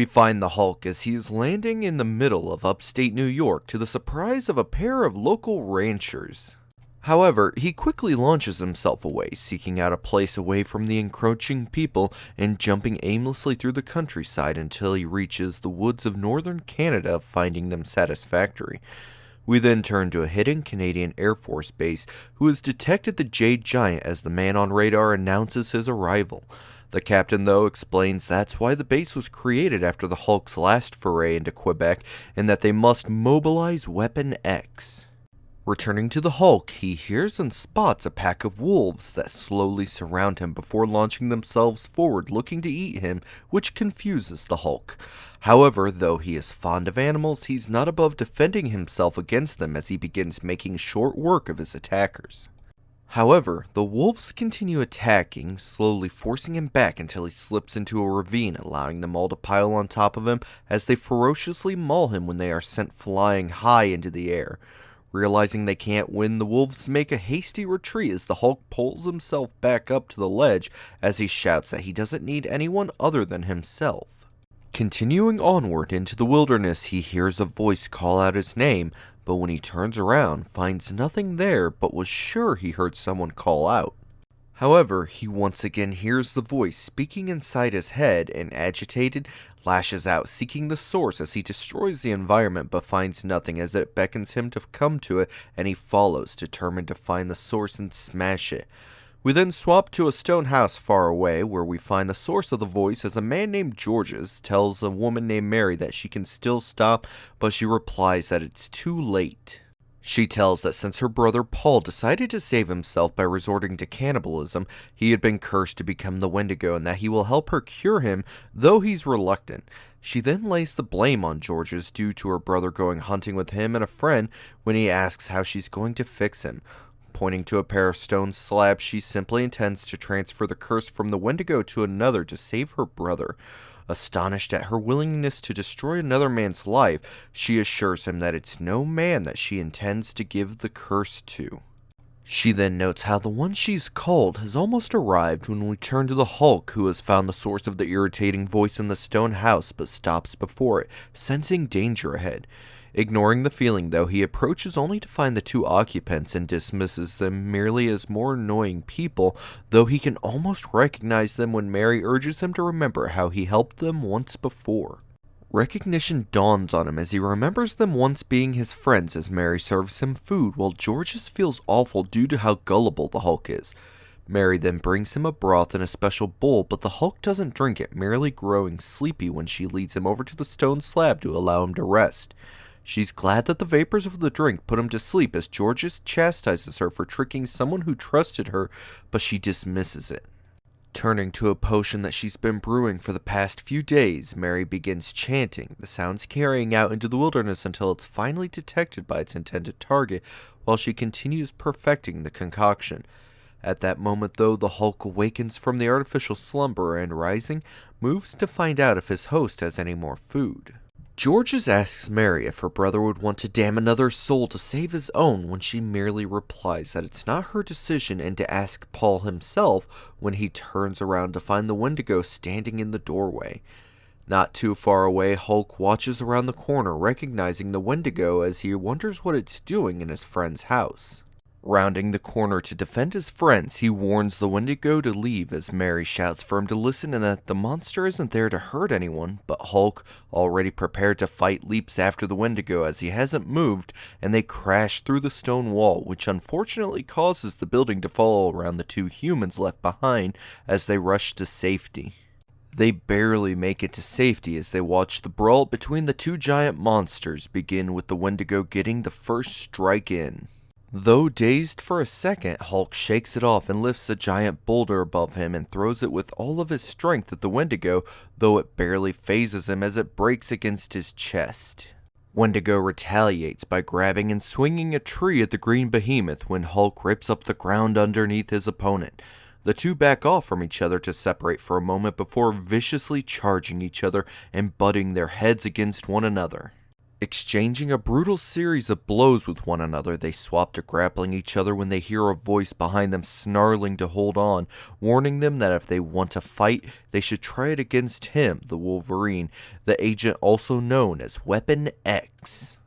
We find the Hulk as he is landing in the middle of upstate New York to the surprise of a pair of local ranchers. However, he quickly launches himself away, seeking out a place away from the encroaching people and jumping aimlessly through the countryside until he reaches the woods of northern Canada, finding them satisfactory. We then turn to a hidden Canadian Air Force base who has detected the Jade Giant as the man on radar announces his arrival. The captain, though, explains that's why the base was created after the Hulk's last foray into Quebec and that they must mobilize Weapon X. Returning to the Hulk, he hears and spots a pack of wolves that slowly surround him before launching themselves forward looking to eat him, which confuses the Hulk. However, though he is fond of animals, he's not above defending himself against them as he begins making short work of his attackers. However, the wolves continue attacking, slowly forcing him back until he slips into a ravine, allowing them all to pile on top of him as they ferociously maul him when they are sent flying high into the air. Realizing they can't win, the wolves make a hasty retreat as the Hulk pulls himself back up to the ledge as he shouts that he doesn't need anyone other than himself. Continuing onward into the wilderness, he hears a voice call out his name, but when he turns around, finds nothing there but was sure he heard someone call out. However, he once again hears the voice speaking inside his head and, agitated, lashes out seeking the source as he destroys the environment but finds nothing as it beckons him to come to it, and he follows, determined to find the source and smash it. We then swap to a stone house far away where we find the source of the voice as a man named Georges tells a woman named Mary that she can still stop, but she replies that it's too late. She tells that since her brother Paul decided to save himself by resorting to cannibalism, he had been cursed to become the Wendigo and that he will help her cure him, though he's reluctant. She then lays the blame on Georges due to her brother going hunting with him and a friend when he asks how she's going to fix him. Pointing to a pair of stone slabs, she simply intends to transfer the curse from the Wendigo to another to save her brother. Astonished at her willingness to destroy another man's life, she assures him that it's no man that she intends to give the curse to. She then notes how the one she's called has almost arrived when we turn to the Hulk, who has found the source of the irritating voice in the stone house but stops before it, sensing danger ahead. Ignoring the feeling, though, he approaches only to find the two occupants and dismisses them merely as more annoying people, though he can almost recognize them when Mary urges him to remember how he helped them once before. Recognition dawns on him as he remembers them once being his friends as Mary serves him food, while Georges feels awful due to how gullible the Hulk is. Mary then brings him a broth in a special bowl, but the Hulk doesn't drink it, merely growing sleepy when she leads him over to the stone slab to allow him to rest. She's glad that the vapors of the drink put him to sleep as Georges chastises her for tricking someone who trusted her, but she dismisses it. Turning to a potion that she's been brewing for the past few days, Mary begins chanting, the sounds carrying out into the wilderness until it's finally detected by its intended target, while she continues perfecting the concoction. At that moment, though, the Hulk awakens from the artificial slumber and, rising, moves to find out if his host has any more food. Georges asks Mary if her brother would want to damn another soul to save his own when she merely replies that it's not her decision and to ask Paul himself when he turns around to find the Wendigo standing in the doorway. Not too far away, Hulk watches around the corner, recognizing the Wendigo as he wonders what it's doing in his friend's house. Rounding the corner to defend his friends, he warns the Wendigo to leave as Mary shouts for him to listen and that the monster isn't there to hurt anyone, but Hulk, already prepared to fight, leaps after the Wendigo as he hasn't moved, and they crash through the stone wall, which unfortunately causes the building to fall around the two humans left behind as they rush to safety. They barely make it to safety as they watch the brawl between the two giant monsters begin, with the Wendigo getting the first strike in. Though dazed for a second, Hulk shakes it off and lifts a giant boulder above him and throws it with all of his strength at the Wendigo, though it barely phases him as it breaks against his chest. Wendigo retaliates by grabbing and swinging a tree at the green behemoth when Hulk rips up the ground underneath his opponent. The two back off from each other to separate for a moment before viciously charging each other and butting their heads against one another. Exchanging a brutal series of blows with one another, they swap to grappling each other when they hear a voice behind them snarling to hold on, warning them that if they want to fight, they should try it against him, the Wolverine, the agent also known as Weapon X.